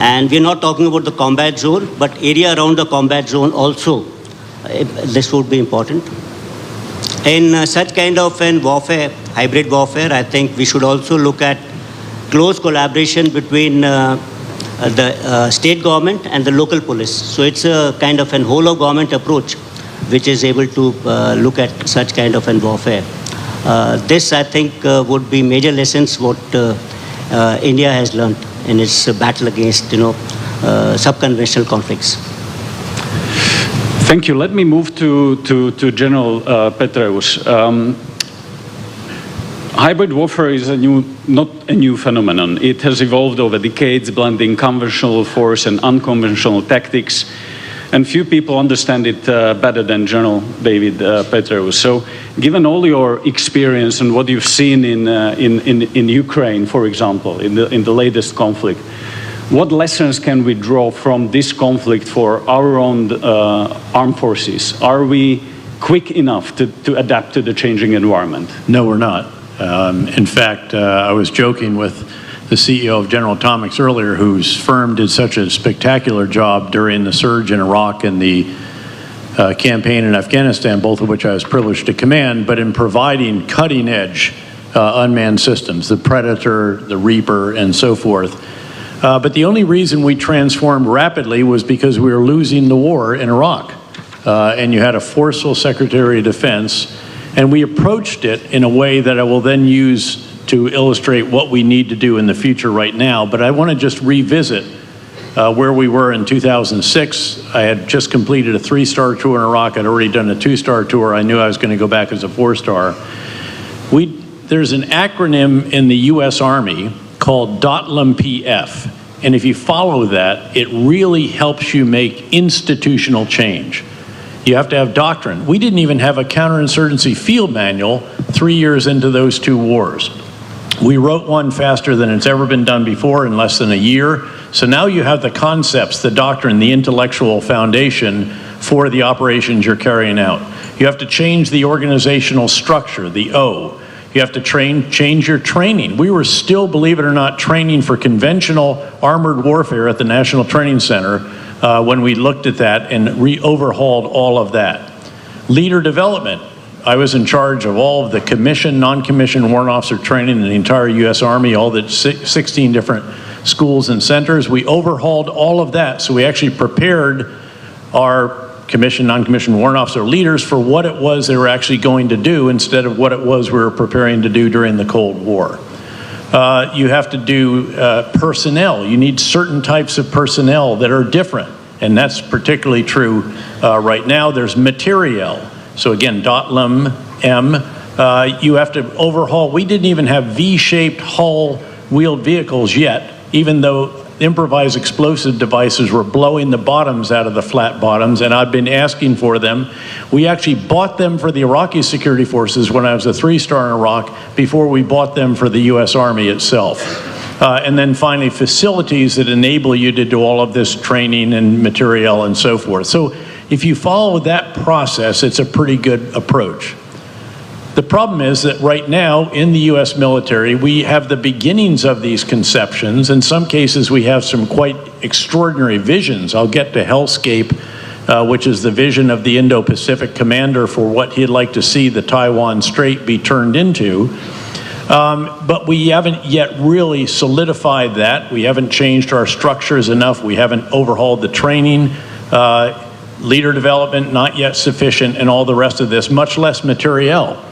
And we're not talking about the combat zone, but area around the combat zone also. This would be important. In such kind of an warfare, hybrid warfare, I think we should also look at close collaboration between the state government and the local police. So it's a kind of an whole of government approach which is able to look at such kind of an warfare. This, I think, would be major lessons what India has learned in its battle against, subconventional conflicts. Thank you. Let me move to General Petraeus. Hybrid warfare is not a new phenomenon. It has evolved over decades, blending conventional force and unconventional tactics. And few people understand it better than General David Petraeus. So, given all your experience and what you've seen in Ukraine, for example, in the latest conflict, what lessons can we draw from this conflict for our own armed forces? Are we quick enough to adapt to the changing environment? No, we're not. In fact, I was joking with the CEO of General Atomics earlier, whose firm did such a spectacular job during the surge in Iraq and the campaign in Afghanistan, both of which I was privileged to command, but in providing cutting-edge unmanned systems, the Predator, the Reaper, and so forth. But the only reason we transformed rapidly was because we were losing the war in Iraq. And you had a forceful Secretary of Defense, and we approached it in a way that I will then use to illustrate what we need to do in the future right now. But I want to just revisit where we were in 2006. I had just completed a 3-star tour in Iraq. I'd already done a 2-star tour. I knew I was going to go back as a 4-star. There's an acronym in the U.S. Army called DOTLM-PF. And if you follow that, it really helps you make institutional change. You have to have doctrine. We didn't even have a counterinsurgency field manual 3 years into those 2 wars. We wrote one faster than it's ever been done before in less than a year. So now you have the concepts, the doctrine, the intellectual foundation for the operations you're carrying out. You have to change the organizational structure, the O. You have to change your training. We were still, believe it or not, training for conventional armored warfare at the National Training Center when we looked at that and overhauled all of that. Leader development. I was in charge of all of the commissioned, non-commissioned warrant officer training in the entire U.S. Army, all the 16 different schools and centers. We overhauled all of that, so we actually prepared our commissioned, non-commissioned warrant officer leaders for what it was they were actually going to do instead of what it was we were preparing to do during the Cold War. You have to do personnel. You need certain types of personnel that are different, and that's particularly true right now. There's materiel. So again, DOTLM-M, you have to overhaul. We didn't even have V-shaped hull wheeled vehicles yet, even though improvised explosive devices were blowing the bottoms out of the flat bottoms, and I've been asking for them. We actually bought them for the Iraqi security forces when I was a 3-star in Iraq before we bought them for the U.S. Army itself. And then finally, facilities that enable you to do all of this training and material and so forth. So if you follow that process, it's a pretty good approach. The problem is that right now in the U.S. military, we have the beginnings of these conceptions. In some cases, we have some quite extraordinary visions. I'll get to Hellscape, which is the vision of the Indo-Pacific commander for what he'd like to see the Taiwan Strait be turned into. But we haven't yet really solidified that. We haven't changed our structures enough. We haven't overhauled the training. Leader development, not yet sufficient, and all the rest of this, much less materiel.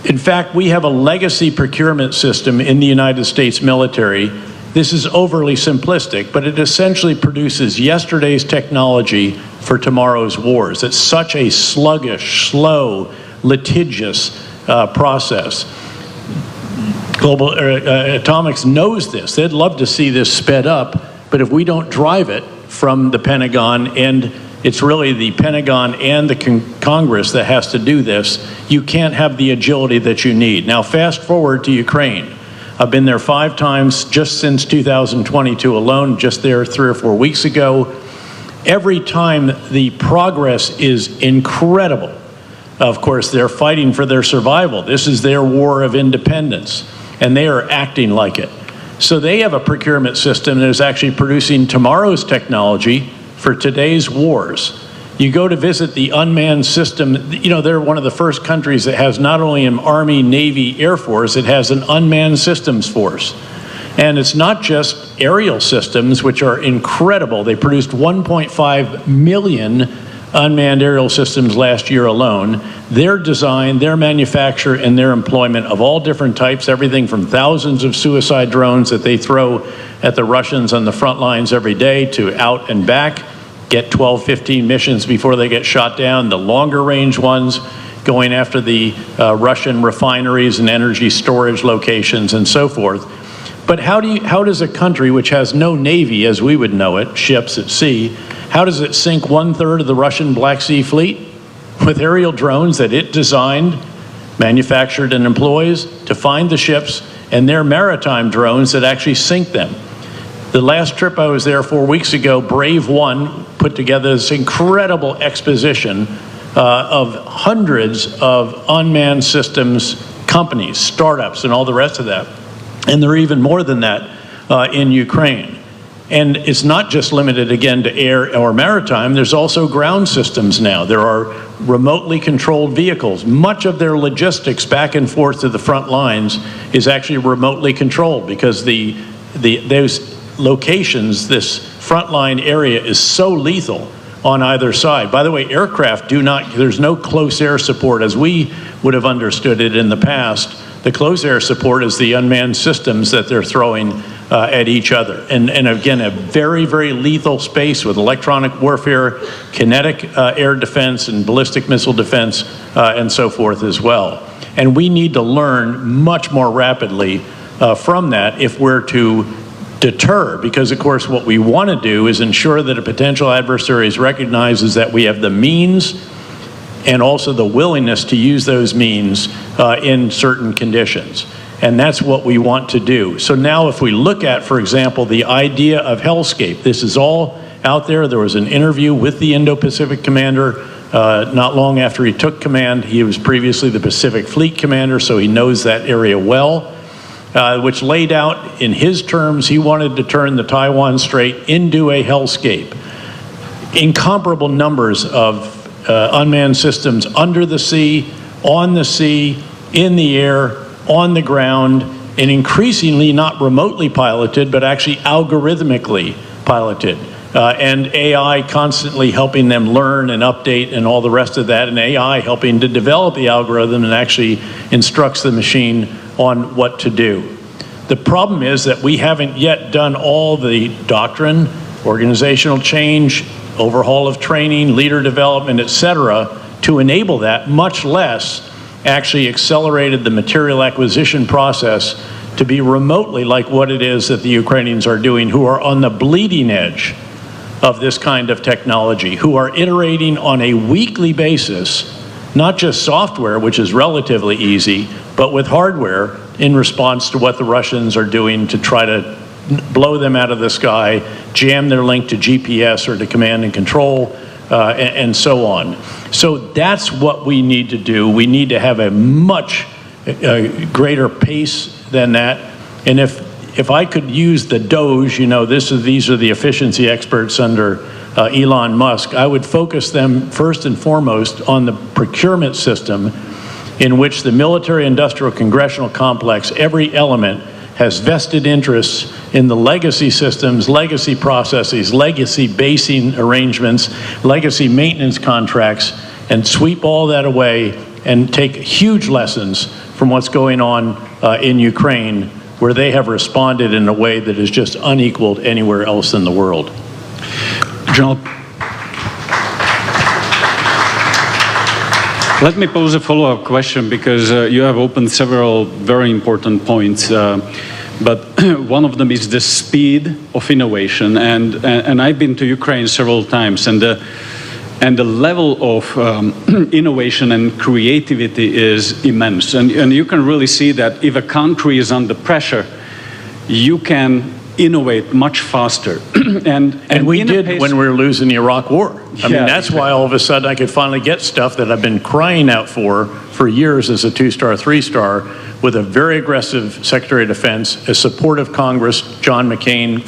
In fact, we have a legacy procurement system in the United States military. This is overly simplistic, but it essentially produces yesterday's technology for tomorrow's wars. It's such a sluggish, slow, litigious process. Global Atomics knows this. They'd love to see this sped up, but if we don't drive it from the Pentagon, and it's really the Pentagon and the Congress that has to do this, you can't have the agility that you need. Now, fast forward to Ukraine. I've been there 5 times just since 2022 alone, just there 3 or 4 weeks ago. Every time the progress is incredible. Of course, they're fighting for their survival. This is their war of independence, and they are acting like it. So they have a procurement system that is actually producing tomorrow's technology for today's wars. You go to visit the unmanned system, you know, they're one of the first countries that has not only an Army, Navy, Air Force, it has an unmanned systems force. And it's not just aerial systems, which are incredible. They produced 1.5 million unmanned aerial systems last year alone. Their design, their manufacture, and their employment of all different types, everything from thousands of suicide drones that they throw at the Russians on the front lines every day to out and back, get 12, 15 missions before they get shot down, the longer range ones going after the Russian refineries and energy storage locations and so forth. But how does a country which has no navy as we would know it, ships at sea, how does it sink 1/3 of the Russian Black Sea Fleet? With aerial drones that it designed, manufactured, and employs to find the ships, and their maritime drones that actually sink them. The last trip I was there 4 weeks ago, Brave One put together this incredible exposition of hundreds of unmanned systems companies, startups, and all the rest of that. And there are even more than that in Ukraine. And it's not just limited, again, to air or maritime. There's also ground systems now. There are remotely controlled vehicles. Much of their logistics back and forth to the front lines is actually remotely controlled because those locations, this frontline area is so lethal on either side. By the way, aircraft there's no close air support as we would have understood it in the past. The close air support is the unmanned systems that they're throwing at each other. And again, a very, very lethal space with electronic warfare, kinetic air defense, and ballistic missile defense, and so forth as well. And we need to learn much more rapidly from that if we're to deter, because of course what we want to do is ensure that a potential adversary recognizes that we have the means and also the willingness to use those means in certain conditions. And that's what we want to do. So now if we look at, for example, the idea of hellscape, this is all out there. There was an interview with the Indo-Pacific commander not long after he took command. He was previously the Pacific Fleet commander, so he knows that area well, which laid out in his terms, he wanted to turn the Taiwan Strait into a hellscape. Incomparable numbers of unmanned systems under the sea, on the sea, in the air, on the ground, and increasingly not remotely piloted, but actually algorithmically piloted. And AI constantly helping them learn and update and all the rest of that, and AI helping to develop the algorithm and actually instructs the machine on what to do. The problem is that we haven't yet done all the doctrine, organizational change, overhaul of training, leader development, etc., to enable that, much less actually accelerated the material acquisition process to be remotely like what it is that the Ukrainians are doing, who are on the bleeding edge of this kind of technology, who are iterating on a weekly basis, not just software, which is relatively easy, but with hardware in response to what the Russians are doing to try to blow them out of the sky, jam their link to GPS or to command and control, and so on. So that's what we need to do. We need to have a much greater pace than that. And if I could use the Doge, you know, these are the efficiency experts under Elon Musk, I would focus them first and foremost on the procurement system in which the military-industrial congressional complex, every element, has vested interests in the legacy systems, legacy processes, legacy basing arrangements, legacy maintenance contracts, and sweep all that away and take huge lessons from what's going on in Ukraine, where they have responded in a way that is just unequaled anywhere else in the world. General, let me pose a follow-up question, because you have opened several very important points. But one of them is the speed of innovation, and I've been to Ukraine several times, and the level of innovation and creativity is immense, and you can really see that if a country is under pressure, you can innovate much faster. And we did when we were losing the Iraq War. I mean, that's exactly. why all of a sudden I could finally get stuff that I've been crying out for years as a 2-star, 3-star, with a very aggressive Secretary of Defense, a supportive Congress, John McCain,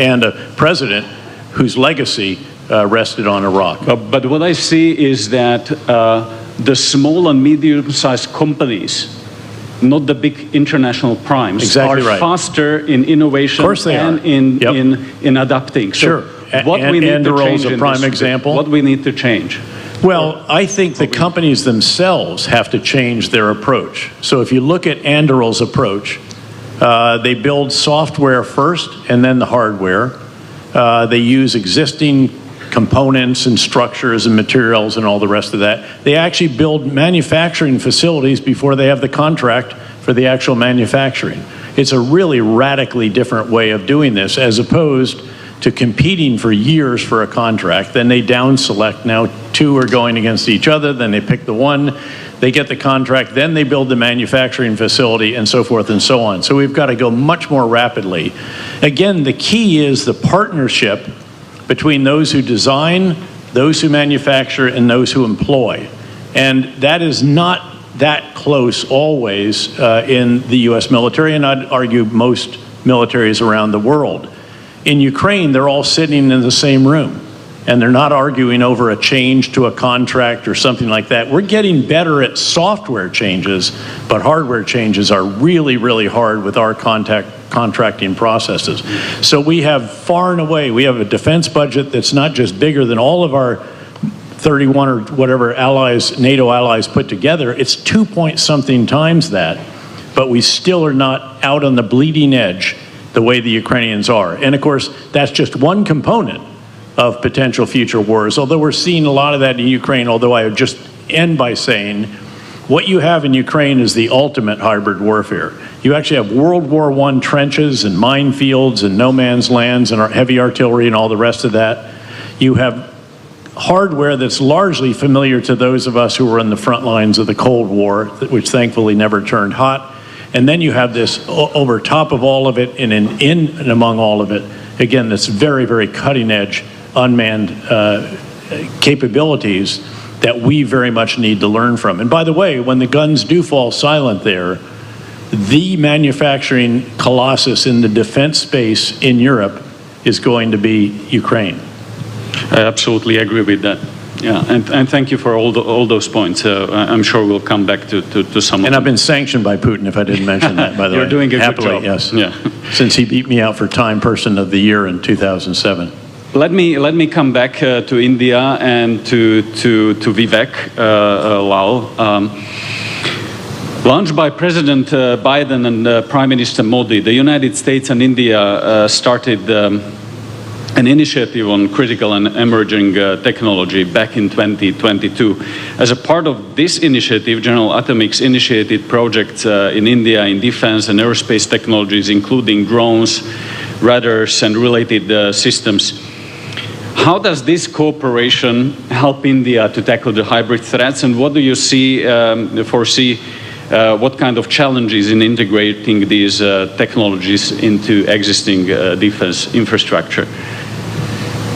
and a president whose legacy rested on Iraq. But what I see is that the small and medium-sized companies, not the big international primes, are faster in innovation and in adapting. So what we need to change is a prime example. What we need to change. Well, I think the companies themselves have to change their approach. So if you look at Anduril's approach, they build software first and then the hardware. They use existing components and structures and materials and all the rest of that. They actually build manufacturing facilities before they have the contract for the actual manufacturing. It's a really radically different way of doing this, as opposed to competing for years for a contract. Then they down select. Now 2 are going against each other, then they pick the one, they get the contract, then they build the manufacturing facility, and so forth and so on. So we've got to go much more rapidly. Again, the key is the partnership between those who design, those who manufacture, and those who employ. And that is not that close always in the US military, and I'd argue most militaries around the world. In Ukraine, they're all sitting in the same room, and they're not arguing over a change to a contract or something like that. We're getting better at software changes, but hardware changes are really, really hard with our contracting processes. So we have far and away, we have a defense budget that's not just bigger than all of our 31 or whatever allies, NATO allies put together, it's 2-point-something times that, but we still are not out on the bleeding edge the way the Ukrainians are. And of course, that's just one component of potential future wars, although we're seeing a lot of that in Ukraine, although I would just end by saying, what you have in Ukraine is the ultimate hybrid warfare. You actually have World War I trenches and minefields and no man's lands and heavy artillery and all the rest of that. You have hardware that's largely familiar to those of us who were in the front lines of the Cold War, which thankfully never turned hot. And then you have this over top of all of it and in and among all of it, again, this very, very cutting edge unmanned capabilities that we very much need to learn from. And by the way, when the guns do fall silent there, the manufacturing colossus in the defense space in Europe is going to be Ukraine. I absolutely agree with that. Yeah, and thank you for all those points. I'm sure we'll come back to some of them. And I've been sanctioned by Putin, if I didn't mention that, by the way. You're doing a Happily, good job. Yes. Yeah. Since he beat me out for Time Person of the Year in 2007. Let me come back to India and to Vivek Lal. Launched by President Biden and Prime Minister Modi, the United States and India started an initiative on critical and emerging technology back in 2022. As a part of this initiative, General Atomics initiated projects in India in defense and aerospace technologies, including drones, radars, and related systems. How does this cooperation help India to tackle the hybrid threats, and what do you foresee what kind of challenges in integrating these technologies into existing defense infrastructure?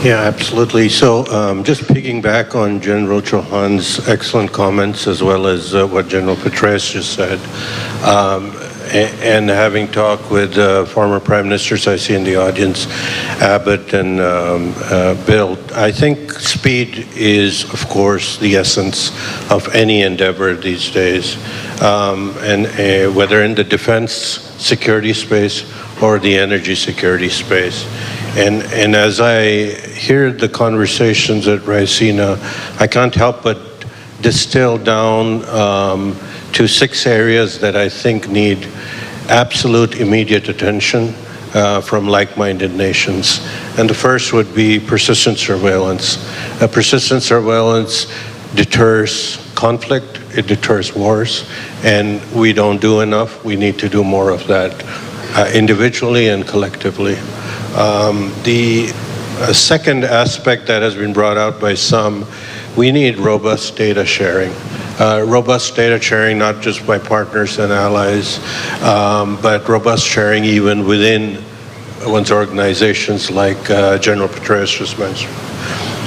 Yeah, absolutely. So just piggyback on General Chauhan's excellent comments, as well as what General Petraeus just said, and having talked with former prime ministers I see in the audience, Abbott and Bill, I think speed is, of course, the essence of any endeavor these days, and whether in the defense security space or the energy security space. And as I hear the conversations at Raisina, I can't help but distill down to 6 areas that I think need absolute immediate attention from like-minded nations. And the first would be persistent surveillance. Persistent surveillance deters conflict, it deters wars, and we don't do enough. We need to do more of that individually and collectively. The second aspect that has been brought out by some, we need robust data sharing. Robust data sharing, not just by partners and allies, but robust sharing even within one's organizations like General Petraeus just mentioned.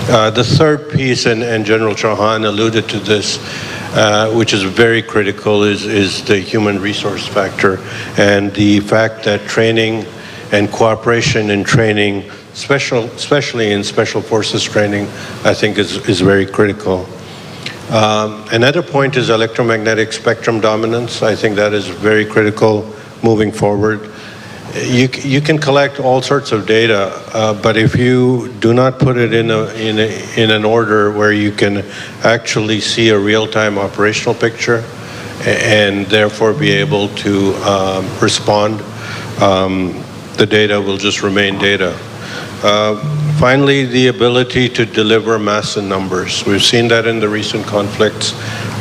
The third piece, and General Chauhan alluded to this, which is very critical, is the human resource factor, and the fact that training and cooperation in training, especially in special forces training, I think is very critical. Another point is electromagnetic spectrum dominance. I think that is very critical moving forward. You can collect all sorts of data, but if you do not put it in an order where you can actually see a real-time operational picture and therefore be able to respond, the data will just remain data. Finally, the ability to deliver mass in numbers. We've seen that in the recent conflicts.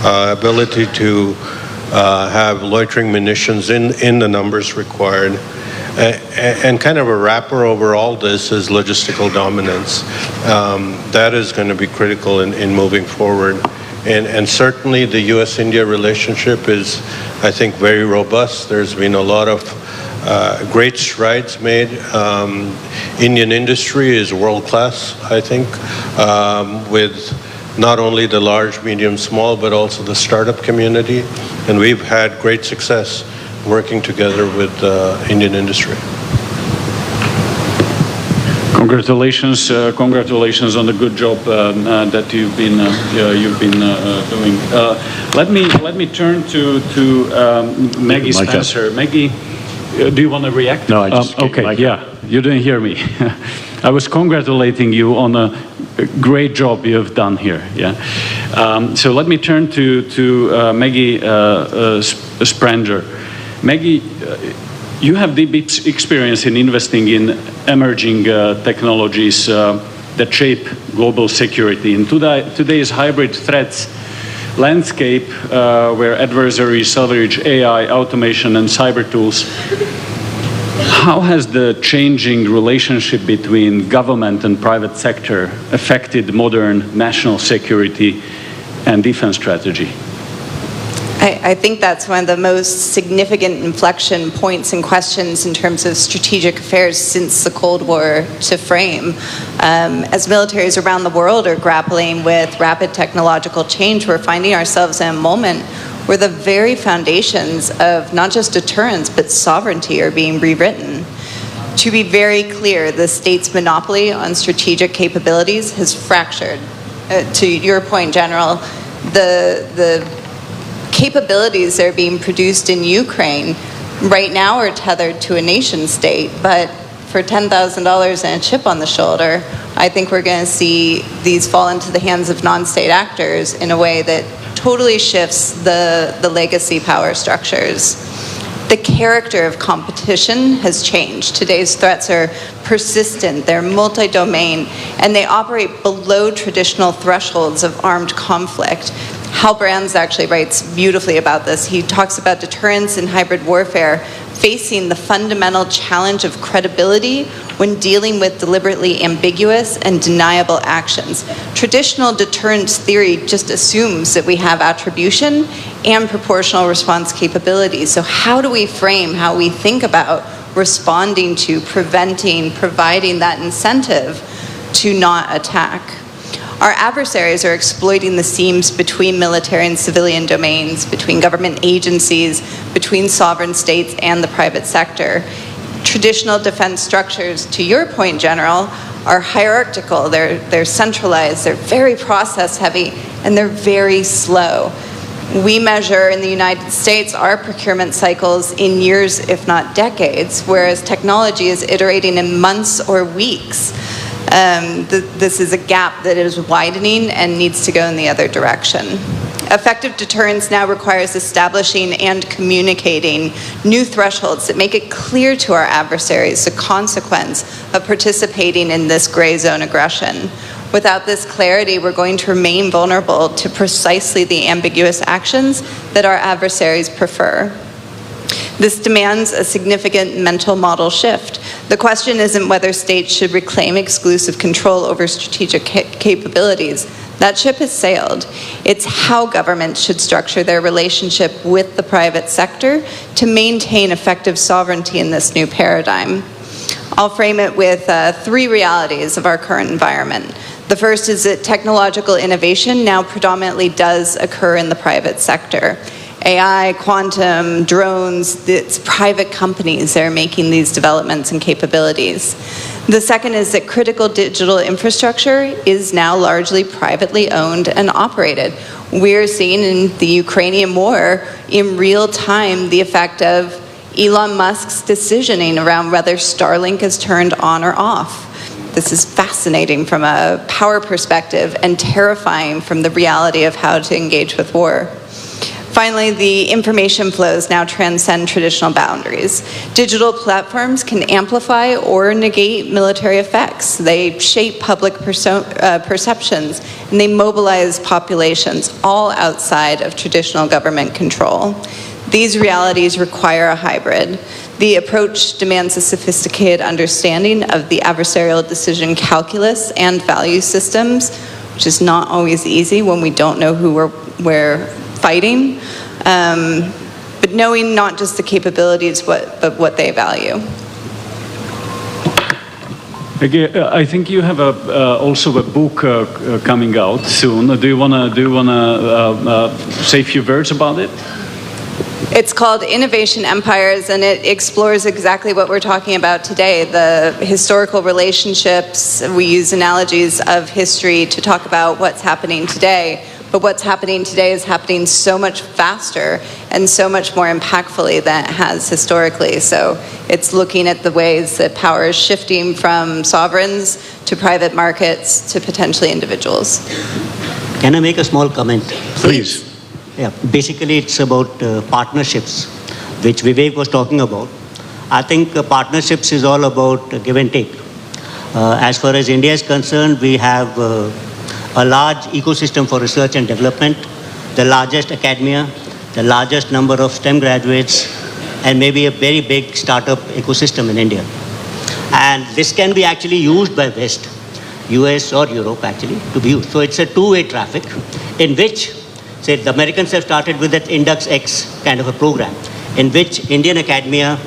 Ability to have loitering munitions in the numbers required. And kind of a wrapper over all this is logistical dominance. That is going to be critical in moving forward. And certainly the U.S.-India relationship is, I think, very robust. There's been a lot of great strides made. Indian industry is world-class, I think, with not only the large, medium, small, but also the startup community. And we've had great success working together with Indian industry. Congratulations! Congratulations on the good job that you've been doing. Let me turn to Maggie Spencer. Maggie, do you want to react? No, I just okay. Yeah, you didn't hear me. I was congratulating you on a great job you have done here. Yeah. So let me turn to Maggie Spranger. Maggie, you have deep experience in investing in emerging technologies that shape global security. In today's hybrid threats landscape, where adversaries leverage AI, automation, and cyber tools, how has the changing relationship between government and private sector affected modern national security and defense strategy? I think that's one of the most significant inflection points and questions in terms of strategic affairs since the Cold War to frame. As militaries around the world are grappling with rapid technological change, we're finding ourselves in a moment where the very foundations of not just deterrence but sovereignty are being rewritten. To be very clear, the state's monopoly on strategic capabilities has fractured. To your point, General, the capabilities that are being produced in Ukraine right now are tethered to a nation state, but for $10,000 and a chip on the shoulder, I think we're going to see these fall into the hands of non-state actors in a way that totally shifts the legacy power structures. The character of competition has changed. Today's threats are persistent, they're multi-domain, and they operate below traditional thresholds of armed conflict. Hal Brands actually writes beautifully about this. He talks about deterrence in hybrid warfare facing the fundamental challenge of credibility when dealing with deliberately ambiguous and deniable actions. Traditional deterrence theory just assumes that we have attribution and proportional response capabilities. So how do we frame how we think about responding to, preventing, providing that incentive to not attack? Our adversaries are exploiting the seams between military and civilian domains, between government agencies, between sovereign states and the private sector. Traditional defense structures, to your point, General, are hierarchical, they're centralized, they're very process heavy, and they're very slow. We measure in the United States our procurement cycles in years, if not decades, whereas technology is iterating in months or weeks. This is a gap that is widening and needs to go in the other direction. Effective deterrence now requires establishing and communicating new thresholds that make it clear to our adversaries the consequence of participating in this gray zone aggression. Without this clarity, we're going to remain vulnerable to precisely the ambiguous actions that our adversaries prefer. This demands a significant mental model shift. The question isn't whether states should reclaim exclusive control over strategic capabilities. That ship has sailed. It's how governments should structure their relationship with the private sector to maintain effective sovereignty in this new paradigm. I'll frame it with three realities of our current environment. The first is that technological innovation now predominantly does occur in the private sector. AI, quantum, drones, it's private companies that are making these developments and capabilities. The second is that critical digital infrastructure is now largely privately owned and operated. We're seeing in the Ukrainian war in real time the effect of Elon Musk's decisioning around whether Starlink is turned on or off. This is fascinating from a power perspective and terrifying from the reality of how to engage with war. Finally, the information flows now transcend traditional boundaries. Digital platforms can amplify or negate military effects. They shape public perceptions, and they mobilize populations, all outside of traditional government control. These realities require a hybrid. The approach demands a sophisticated understanding of the adversarial decision calculus and value systems, which is not always easy when we don't know who we're fighting, but knowing not just the capabilities, but what they value. I think you have also a book coming out soon. Do you wanna say a few words about it? It's called Innovation Empires, and it explores exactly what we're talking about today, the historical relationships. We use analogies of history to talk about what's happening today, but what's happening today is happening so much faster and so much more impactfully than it has historically. So it's looking at the ways that power is shifting from sovereigns to private markets to potentially individuals. Can I make a small comment? Please. Yeah, basically it's about partnerships, which Vivek was talking about. I think partnerships is all about give and take. As far as India is concerned, we have a large ecosystem for research and development, the largest academia, the largest number of STEM graduates, and maybe a very big startup ecosystem in India. And this can be actually used by West, US or Europe actually, to be used. So it's a two-way traffic in which, say, the Americans have started with that Index X kind of a program, in which Indian academia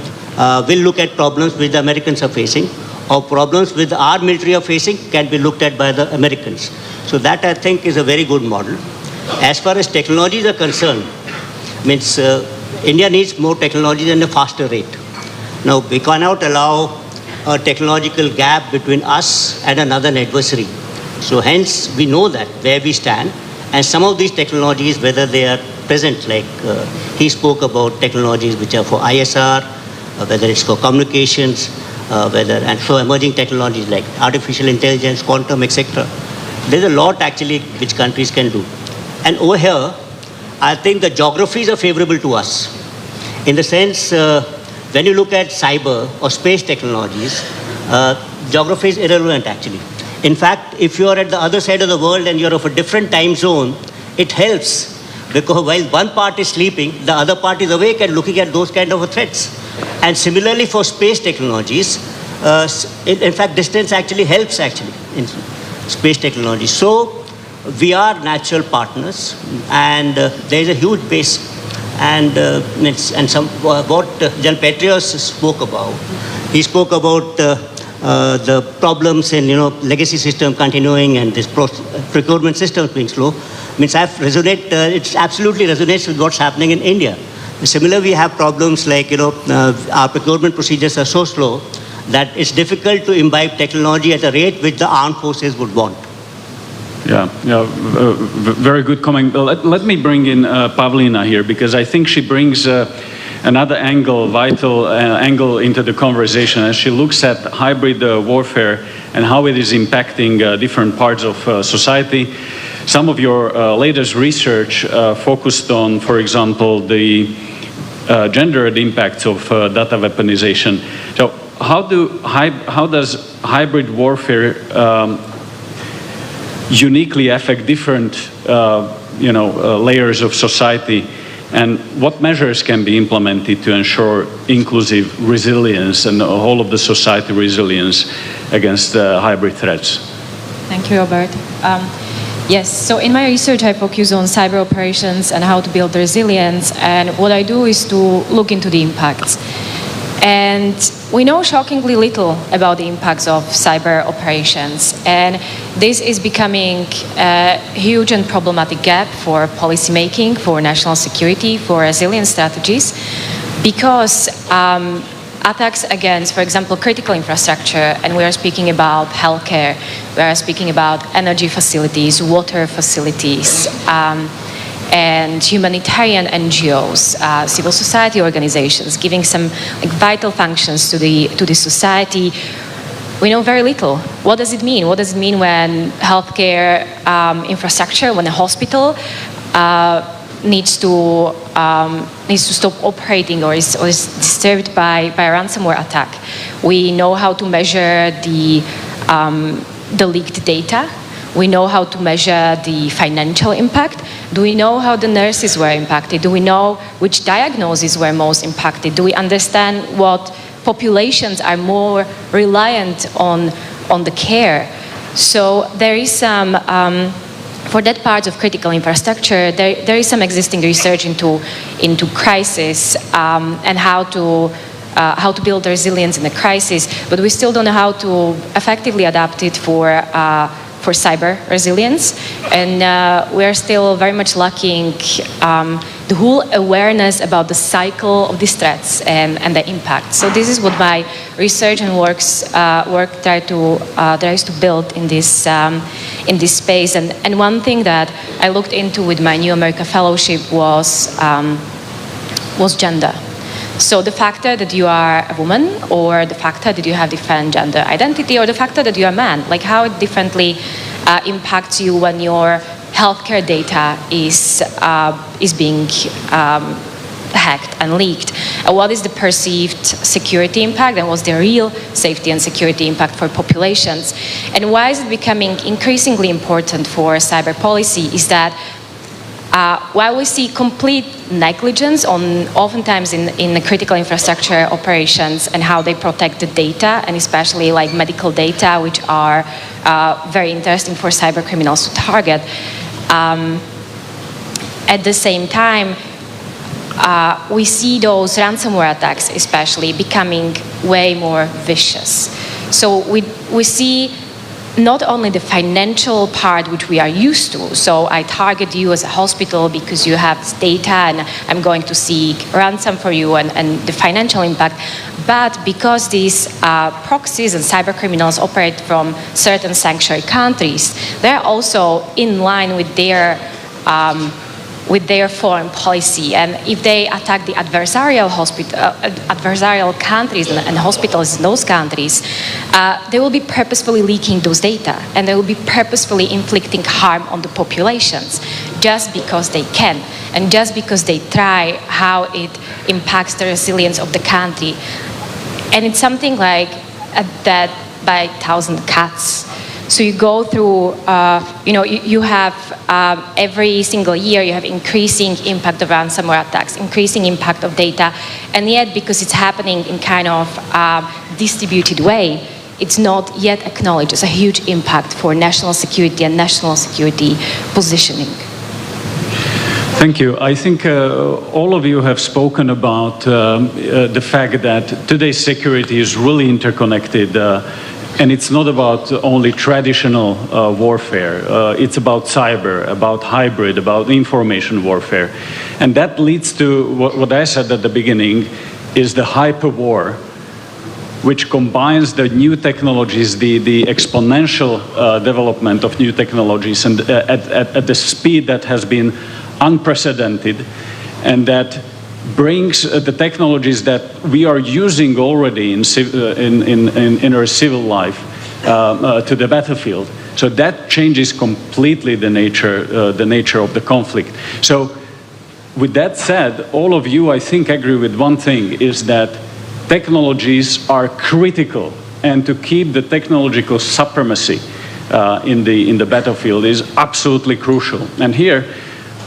will look at problems which the Americans are facing, or problems which our military are facing can be looked at by the Americans. So that, I think, is a very good model. As far as technologies are concerned, means India needs more technologies at a faster rate. Now, we cannot allow a technological gap between us and another adversary. So hence, we know that where we stand. And some of these technologies, whether they are present, like he spoke about technologies which are for ISR, whether it's for communications, and so emerging technologies like artificial intelligence, quantum, etc. There's a lot actually which countries can do. And over here, I think the geographies are favorable to us. In the sense, when you look at cyber or space technologies, geography is irrelevant actually. In fact, if you are at the other side of the world and you're of a different time zone, it helps, because while one part is sleeping, the other part is awake and looking at those kind of threats. And similarly for space technologies, in fact, distance actually helps actually in space technology. So we are natural partners, and there is a huge base. And what Jan Petrios spoke about, he spoke about the problems in legacy system continuing and this procurement system being slow. Means it absolutely resonates with what's happening in India. Similarly, we have problems like our procurement procedures are so slow that it's difficult to imbibe technology at a rate which the armed forces would want. Yeah, very good comment. Let me bring in Pavlina here, because I think she brings another angle, vital angle into the conversation, as she looks at hybrid warfare and how it is impacting different parts of society. Some of your latest research focused on, for example, the gendered impacts of data weaponization. So how does hybrid warfare uniquely affect different layers of society, and what measures can be implemented to ensure inclusive resilience and the whole of the society resilience against hybrid threats? Thank you, Robert. Yes, so in my research I focus on cyber operations and how to build resilience, and what I do is to look into the impacts. And we know shockingly little about the impacts of cyber operations. And this is becoming a huge and problematic gap for policymaking, for national security, for resilience strategies, because attacks against, for example, critical infrastructure, and we are speaking about healthcare, we are speaking about energy facilities, water facilities, and humanitarian NGOs, civil society organizations, giving some vital functions to the society. We know very little. What does it mean? What does it mean when healthcare infrastructure, when a hospital needs to stop operating or is disturbed by a ransomware attack? We know how to measure the leaked data. We know how to measure the financial impact. Do we know how the nurses were impacted? Do we know which diagnoses were most impacted? Do we understand what populations are more reliant on the care? So there is some, for that part of critical infrastructure, there is some existing research into crisis and how to build resilience in a crisis, but we still don't know how to effectively adapt it for cyber resilience, and we are still very much lacking the whole awareness about the cycle of these threats and the impact. So this is what my research and work tries to build in this space. And one thing that I looked into with my New America Fellowship was gender. So the factor that you are a woman, or the factor that you have different gender identity, or the factor that you are a man, like how it differently impacts you when your healthcare data is being hacked and leaked. What is the perceived security impact, and what's the real safety and security impact for populations? And why is it becoming increasingly important for cyber policy is that while we see complete negligence oftentimes in the critical infrastructure operations and how they protect the data, and especially like medical data, which are very interesting for cyber criminals to target, at the same time, we see those ransomware attacks especially becoming way more vicious. So we see not only the financial part which we are used to, so I target you as a hospital because you have this data and I'm going to seek ransom for you and the financial impact, but because these proxies and cyber criminals operate from certain sanctuary countries, they're also in line with their foreign policy. And if they attack the adversarial countries and hospitals in those countries, they will be purposefully leaking those data, and they will be purposefully inflicting harm on the populations just because they can, and just because they try how it impacts the resilience of the country. And it's something like a death by 1,000 cuts. So you go through, you have every single year you have increasing impact of ransomware attacks, increasing impact of data, and yet because it's happening in kind of distributed way, it's not yet acknowledged as a huge impact for national security and national security positioning. Thank you. I think all of you have spoken about the fact that today's security is really interconnected. And it's not about only traditional warfare. It's about cyber, about hybrid, about information warfare. And that leads to what I said at the beginning, is the hyper war, which combines the new technologies, the exponential development of new technologies, and at the speed that has been unprecedented, and that brings the technologies that we are using already in our civil life to the battlefield. So that changes completely the nature of the conflict. So with that said, all of you, I think, agree with one thing, is that technologies are critical, and to keep the technological supremacy in the battlefield is absolutely crucial. And here,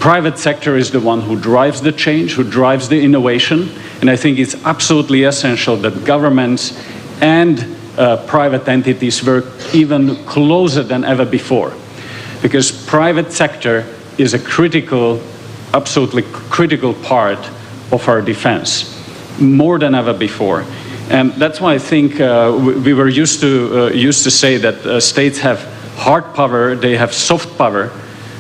private sector is the one who drives the change, who drives the innovation, and I think it's absolutely essential that governments and private entities work even closer than ever before, because private sector is a absolutely critical part of our defense, more than ever before. And that's why I think we were used to say that states have hard power, they have soft power,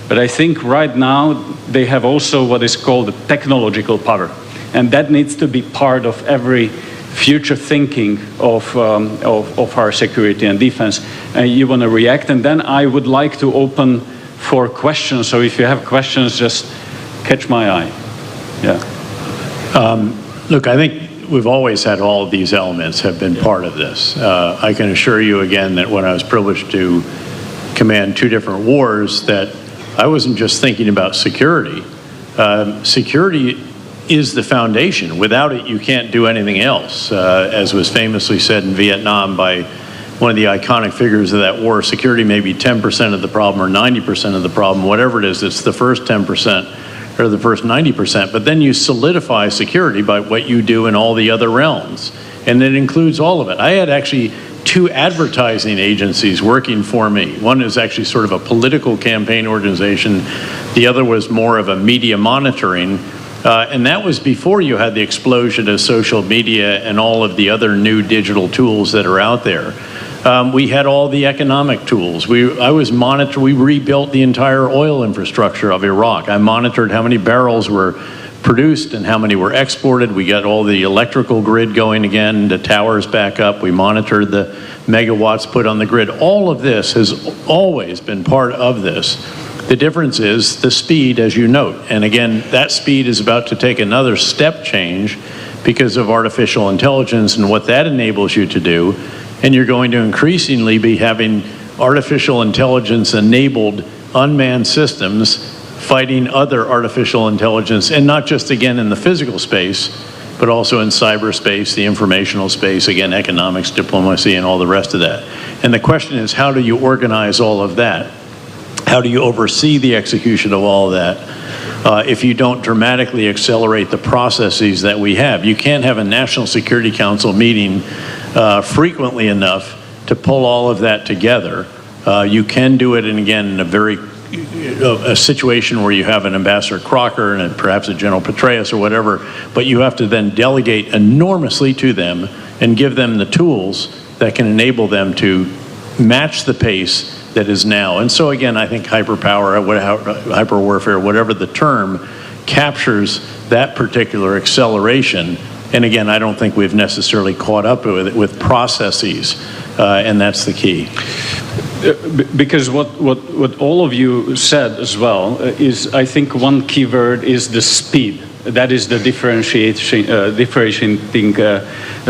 but I think right now they have also what is called the technological power. And that needs to be part of every future thinking of our security and defense. You want to react, and then I would like to open for questions. So if you have questions, just catch my eye. Yeah. Look, I think we've always had all of these elements have been part of this. I can assure you again that when I was privileged to command 2 different wars, that I wasn't just thinking about security. Security is the foundation. Without it, you can't do anything else. As was famously said in Vietnam by one of the iconic figures of that war, security may be 10% of the problem or 90% of the problem, whatever it is, it's the first 10% or the first 90%, but then you solidify security by what you do in all the other realms, and it includes all of it. I had actually 2 advertising agencies working for me. One is actually sort of a political campaign organization. The other was more of a media monitoring. And that was before you had the explosion of social media and all of the other new digital tools that are out there. We had all the economic tools. We rebuilt the entire oil infrastructure of Iraq. I monitored how many barrels were produced and how many were exported. We got all the electrical grid going again, the towers back up. We monitored the megawatts put on the grid. All of this has always been part of this. The difference is the speed, as you note. And again, that speed is about to take another step change because of artificial intelligence and what that enables you to do. And you're going to increasingly be having artificial intelligence enabled unmanned systems fighting other artificial intelligence, and not just again in the physical space, but also in cyberspace, the informational space, again, economics, diplomacy, and all the rest of that. And the question is, how do you organize all of that? How do you oversee the execution of all of that if you don't dramatically accelerate the processes that we have? You can't have a National Security Council meeting frequently enough to pull all of that together. You can do it, and again, in a situation where you have an Ambassador Crocker and perhaps a General Petraeus or whatever, but you have to then delegate enormously to them and give them the tools that can enable them to match the pace that is now. And so again, I think hyperpower, hyper warfare, whatever the term, captures that particular acceleration. And again, I don't think we've necessarily caught up with it with processes, and that's the key. Because what all of you said as well is, I think one key word is the speed. That is the differentiating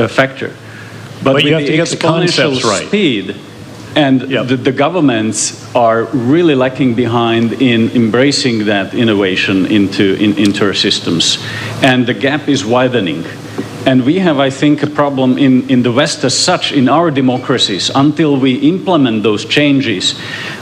factor. But you have with to the get the concepts right. Speed, and the governments are really lacking behind in embracing that innovation into our systems. And the gap is widening. And we have, I think, a problem in the West as such, in our democracies. Until we implement those changes,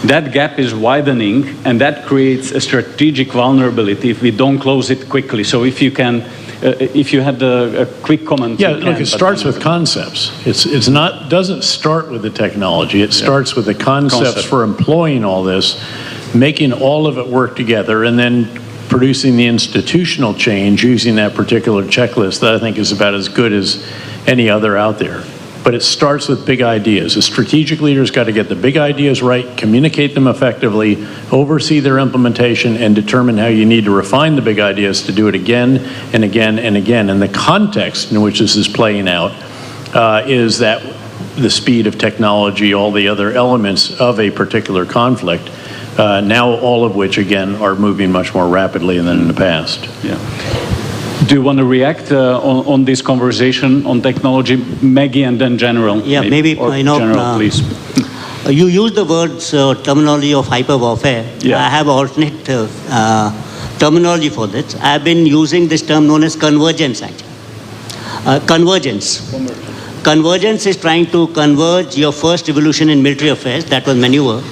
that gap is widening, and that creates a strategic vulnerability if we don't close it quickly. So if you can, if you had a quick comment. Yeah, look, it starts with concepts. It's not, doesn't start with the technology. It starts with the concepts for employing all this, making all of it work together, and then producing the institutional change using that particular checklist that I think is about as good as any other out there. But it starts with big ideas. The strategic leaders got to get the big ideas right, communicate them effectively, oversee their implementation, and determine how you need to refine the big ideas to do it again and again and again. And the context in which this is playing out is that the speed of technology, all the other elements of a particular conflict, now all of which, again, are moving much more rapidly than in the past. Yeah. Do you want to react on this conversation on technology, Maggie, and then General? Yeah, maybe General, please. You use the words terminology of hyper warfare. Yeah. I have alternate terminology for this. I've been using this term known as convergence, actually. Convergence is trying to converge your first revolution in military affairs, that was maneuver,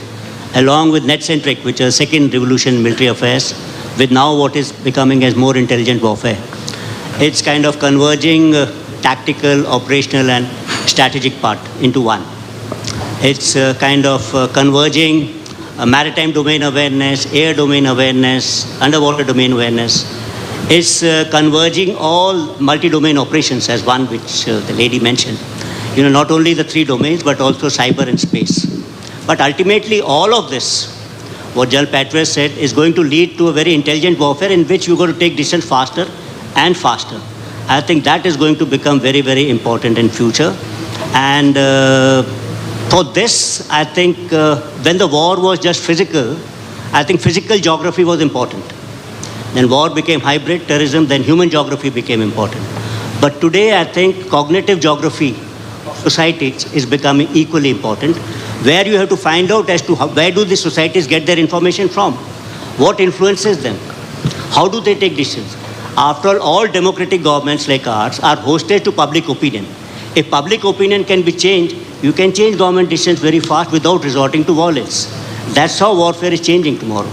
along with net-centric, which is second revolution in military affairs, with now what is becoming as more intelligent warfare. It's kind of converging tactical, operational, and strategic part into one. It's kind of converging maritime domain awareness, air domain awareness, underwater domain awareness, is converging all multi-domain operations as one which the lady mentioned. Not only the 3 domains, but also cyber and space. But ultimately, all of this, what General Petraeus said, is going to lead to a very intelligent warfare in which you're going to take decisions faster and faster. I think that is going to become very, very important in future. And for this, I think when the war was just physical, I think physical geography was important. Then war became hybrid, terrorism, then human geography became important. But today, I think cognitive geography of societies is becoming equally important, where you have to find out as to where do these societies get their information from, what influences them, how do they take decisions. After all democratic governments like ours are hosted to public opinion. If public opinion can be changed, you can change government decisions very fast without resorting to violence. That's how warfare is changing tomorrow.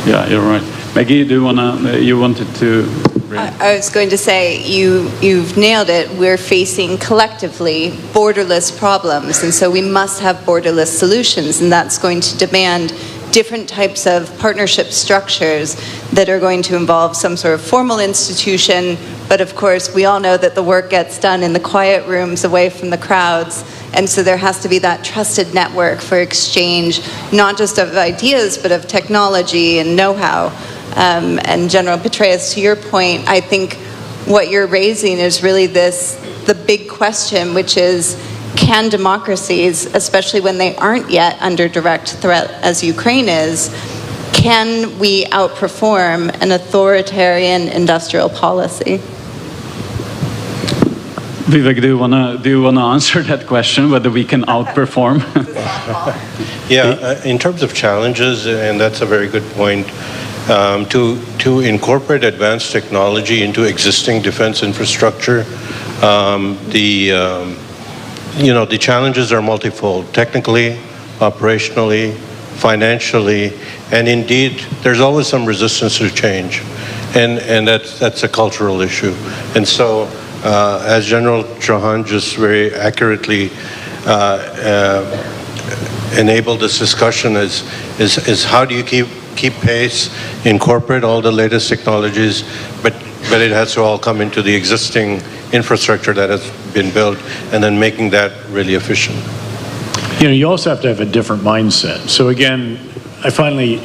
Yeah, you're right. Maggie, you wanted to... I was going to say, you've nailed it. We're facing collectively borderless problems, and so we must have borderless solutions, and that's going to demand different types of partnership structures that are going to involve some sort of formal institution, but of course we all know that the work gets done in the quiet rooms away from the crowds, and so there has to be that trusted network for exchange, not just of ideas, but of technology and know-how. And General Petraeus, to your point, I think what you're raising is really the big question, which is, can democracies, especially when they aren't yet under direct threat as Ukraine is, can we outperform an authoritarian industrial policy? Vivek, do you wanna answer that question, whether we can outperform? Yeah, in terms of challenges, and that's a very good point, to incorporate advanced technology into existing defense infrastructure, the challenges are multifold: technically, operationally, financially, and indeed, there's always some resistance to change, and that's a cultural issue. And so, as General Chauhan just very accurately enabled this discussion, is how do you keep pace, incorporate all the latest technologies, but it has to all come into the existing infrastructure that has been built, and then making that really efficient. You also have to have a different mindset. So again, I finally,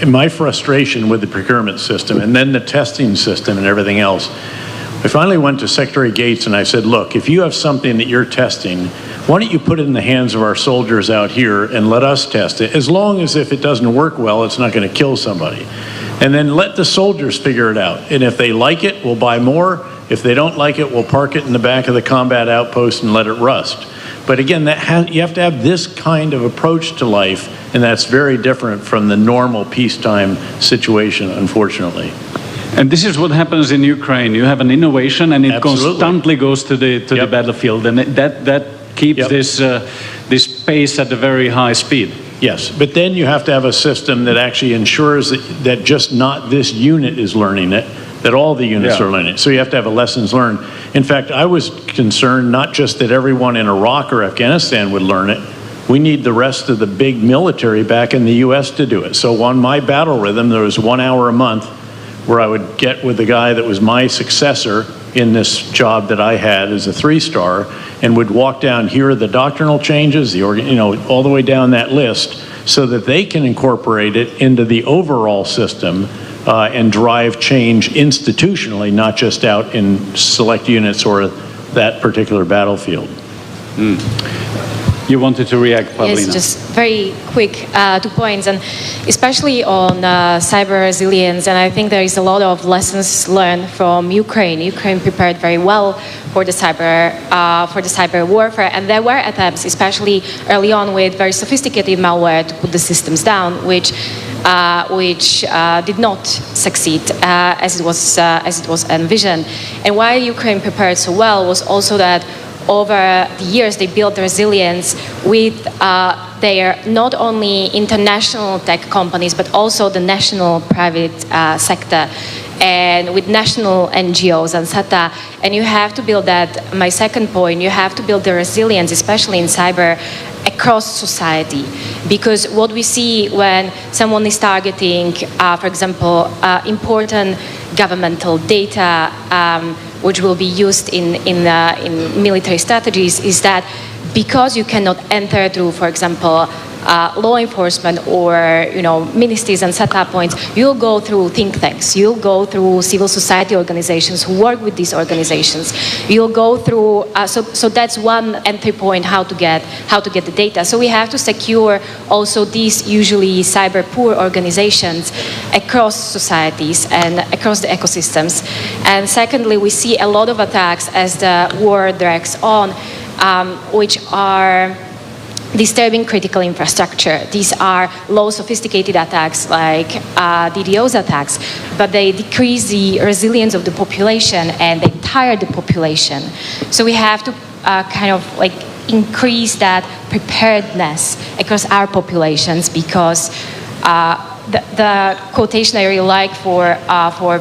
in my frustration with the procurement system and then the testing system and everything else, I finally went to Secretary Gates and I said, look, if you have something that you're testing, why don't you put it in the hands of our soldiers out here and let us test it, as long as if it doesn't work well, it's not going to kill somebody. And then let the soldiers figure it out. And if they like it, we'll buy more. If they don't like it, we'll park it in the back of the combat outpost and let it rust. But again, you have to have this kind of approach to life, and that's very different from the normal peacetime situation, unfortunately. And this is what happens in Ukraine. You have an innovation, and it Absolutely. constantly goes to the battlefield, and that keeps this pace at a very high speed. Yes, but then you have to have a system that actually ensures that just not this unit is learning it, that all the units are learning it. So you have to have a lessons learned. In fact, I was concerned not just that everyone in Iraq or Afghanistan would learn it, we need the rest of the big military back in the US to do it. So on my battle rhythm, there was 1 hour a month where I would get with the guy that was my successor in this job that I had as a 3-star, and would walk down, here are the doctrinal changes, all the way down that list, so that they can incorporate it into the overall system and drive change institutionally, not just out in select units or that particular battlefield. You wanted to react, Pavlina? Yes, just very quick 2 points, and especially on cyber resilience. And I think there is a lot of lessons learned from Ukraine. Ukraine prepared very well for the cyber warfare, and there were attempts, especially early on, with very sophisticated malware to put the systems down, which did not succeed as it was envisioned. And why Ukraine prepared so well was also that over the years they built resilience with their not only international tech companies but also the national private sector. and with national NGOs and SATA. And you have to build that, my second point, you have to build the resilience, especially in cyber, across society. Because what we see when someone is targeting, for example, important governmental data, which will be used in military strategies, is that because you cannot enter through, for example, law enforcement or ministries and setup points, you'll go through think tanks, you'll go through civil society organizations who work with these organizations, you'll go through so that's one entry point how to get the data. So we have to secure also these usually cyber poor organizations across societies and across the ecosystems. And secondly, we see a lot of attacks as the war drags on, which are disturbing critical infrastructure. These are low sophisticated attacks like DDoS attacks, but they decrease the resilience of the population and they tire the population. So we have to kind of like increase that preparedness across our populations, because the quotation I really like for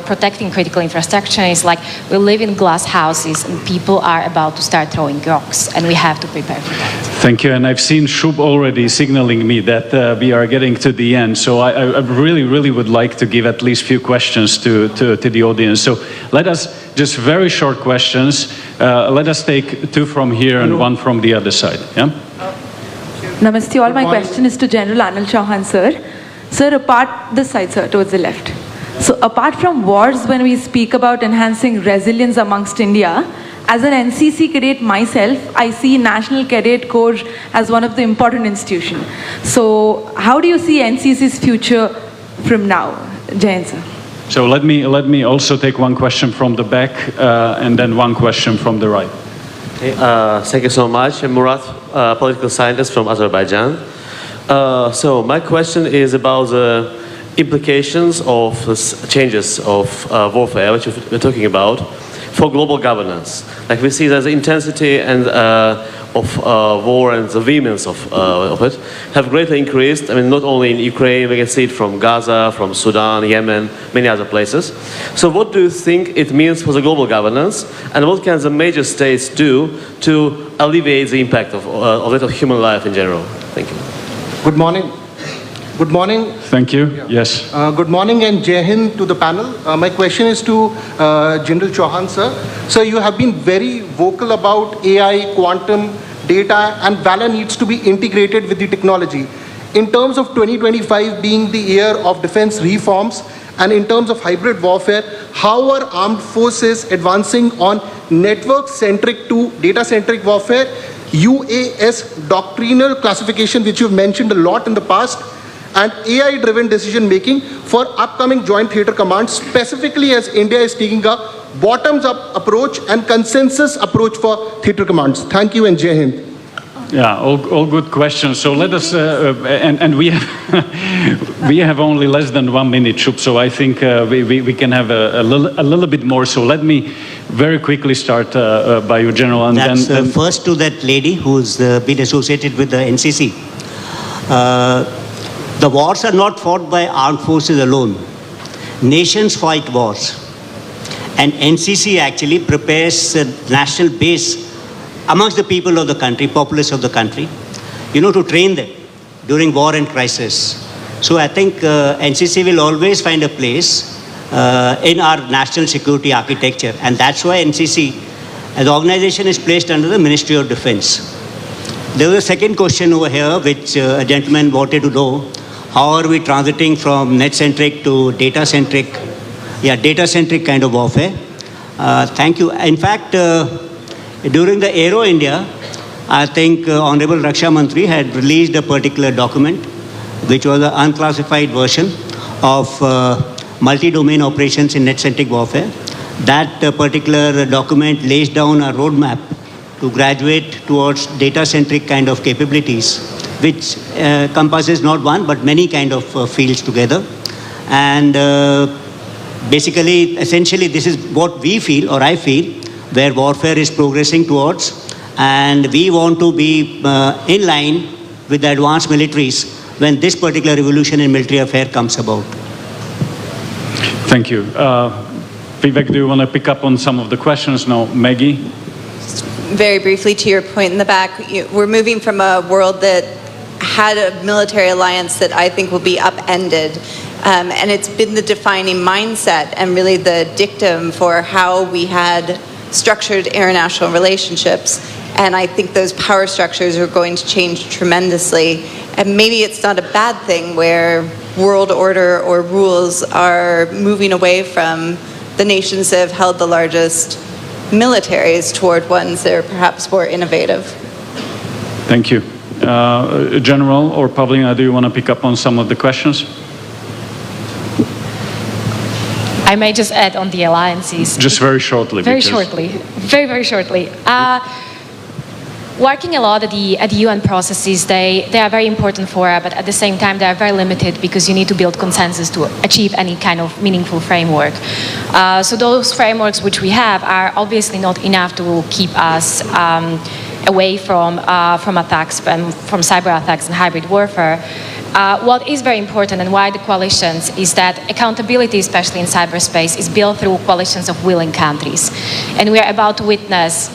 protecting critical infrastructure is like, we live in glass houses and people are about to start throwing rocks, and we have to prepare for that. Thank you. And I've seen Shub already signaling me that we are getting to the end. So I really would like to give at least a few questions to the audience. So let us, just very short questions. Let us take two from here and one from the other side. Yeah? Namaste all. My question is to General Anil Chauhan, sir. Sir, apart this side, sir, towards the left. So apart from wars, when we speak about enhancing resilience amongst India, as an NCC cadet myself, I see National Cadet Corps as one of the important institutions. So how do you see NCC's future from now? Jayan, sir. So let me also take one question from the back and then one question from the right. Okay, thank you so much. I'm Murat, political scientist from Azerbaijan. So my question is about the implications of the changes of warfare, which we're talking about, for global governance. Like we see there's intensity and of war and the vehemence of it have greatly increased. I mean, not only in Ukraine, we can see it from Gaza, from Sudan, Yemen, many other places. So what do you think it means for the global governance, and what can the major states do to alleviate the impact of that of human life in general? Thank you. Good morning. Good morning. Thank you. Yeah. Yes. Good morning and Jai Hind to the panel. My question is to General Chauhan, sir. Sir, you have been very vocal about AI, quantum, data, and valor needs to be integrated with the technology. In terms of 2025 being the year of defense reforms, and in terms of hybrid warfare, how are armed forces advancing on network-centric to data-centric warfare, UAS doctrinal classification, which you've mentioned a lot in the past, and AI-driven decision-making for upcoming joint theater commands, specifically as India is taking a bottoms-up approach and consensus approach for theater commands. Thank you and Jai Hind. Yeah, all good questions. So let us, and we have, we have only less than 1 minute, Shub, so I think we can have a little bit more. So let me very quickly start by you, General. And that's then, first to that lady who's been associated with the NCC. The wars are not fought by armed forces alone. Nations fight wars. And NCC actually prepares a national base amongst the people of the country, populace of the country, to train them during war and crisis. So I think NCC will always find a place in our national security architecture. And that's why NCC, as an organization, is placed under the Ministry of Defense. There was a second question over here, which a gentleman wanted to know. How are we transiting from net-centric to data-centric? Yeah, data-centric kind of warfare. Thank you. In fact, during the Aero India, I think Honorable Raksha Mantri had released a particular document, which was an unclassified version of multi-domain operations in net-centric warfare. That particular document lays down a roadmap to graduate towards data-centric kind of capabilities, which compasses not one, but many kind of fields together. And basically, essentially, this is what we feel, or I feel, where warfare is progressing towards, and we want to be in line with the advanced militaries when this particular revolution in military affair comes about. Thank you. Vivek, do you want to pick up on some of the questions? No, Maggie? Very briefly to your point in the back, we're moving from a world that had a military alliance that I think will be upended. And it's been the defining mindset and really the dictum for how we had structured international relationships. And I think those power structures are going to change tremendously. And maybe it's not a bad thing where world order or rules are moving away from the nations that have held the largest militaries toward ones that are perhaps more innovative. Thank you. General or Pavlina, do you want to pick up on some of the questions? I may just add on the alliances. Just very shortly. Very shortly. Very shortly. Working a lot at the UN processes, they are very important but at the same time they are very limited because you need to build consensus to achieve any kind of meaningful framework. So those frameworks which we have are obviously not enough to keep us away from attacks, from cyber attacks and hybrid warfare. What is very important and why the coalitions is that accountability, especially in cyberspace, is built through coalitions of willing countries. And we are about to witness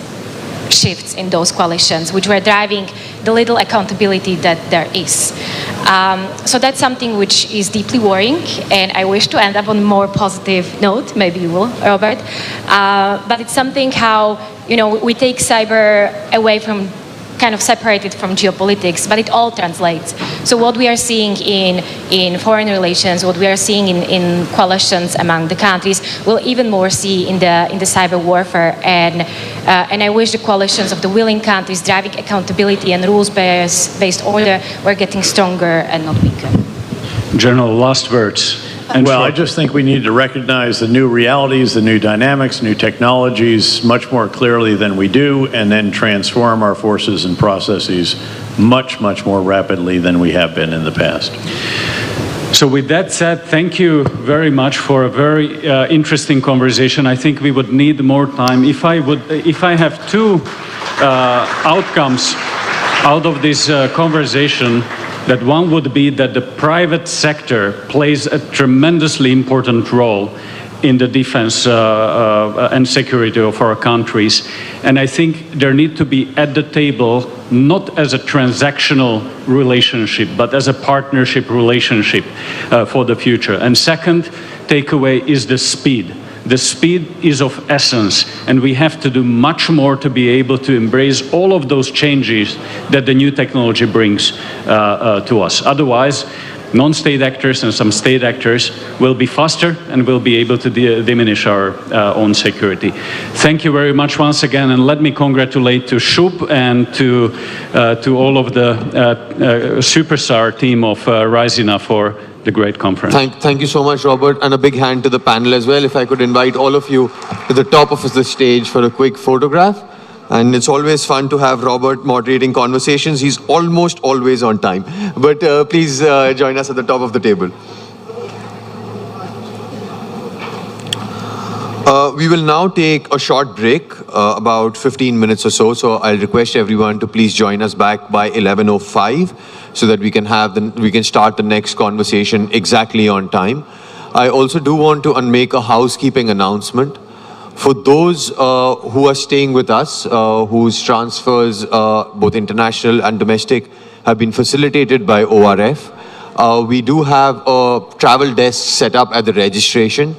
shifts in those coalitions, which were driving the little accountability that there is. So that's something which is deeply worrying, and I wish to end up on a more positive note. Maybe you will, Robert. But it's something how, we take cyber away from, kind of separated from geopolitics, but it all translates. So what we are seeing in foreign relations, what we are seeing in coalitions among the countries, we'll even more see in the cyber warfare. And I wish the coalitions of the willing countries driving accountability and rules-based order were getting stronger and not weaker. General, last words. Well, I just think we need to recognize the new realities, the new dynamics, new technologies much more clearly than we do, and then transform our forces and processes much, much more rapidly than we have been in the past. So with that said, thank you very much for a very interesting conversation. I think we would need more time. If I have two outcomes out of this conversation, that one would be that the private sector plays a tremendously important role in the defense and security of our countries. And I think there need to be at the table, not as a transactional relationship, but as a partnership relationship for the future. And second takeaway is the speed. The speed is of essence, and we have to do much more to be able to embrace all of those changes that the new technology brings to us. Otherwise, non-state actors and some state actors will be faster and will be able to diminish our own security. Thank you very much once again, and let me congratulate to Shub and to all of the superstar team of Raisina for the great conference. Thank you so much, Robert, and a big hand to the panel as well. If I could invite all of you to the top of the stage for a quick photograph. And it's always fun to have Robert moderating conversations. He's almost always on time. But please join us at the top of the table. We will now take a short break, about 15 minutes or so. So I'll request everyone to please join us back by 11:05 so that we can start the next conversation exactly on time. I also do want to make a housekeeping announcement. For those who are staying with us, whose transfers, both international and domestic, have been facilitated by ORF, we do have a travel desk set up at the registration.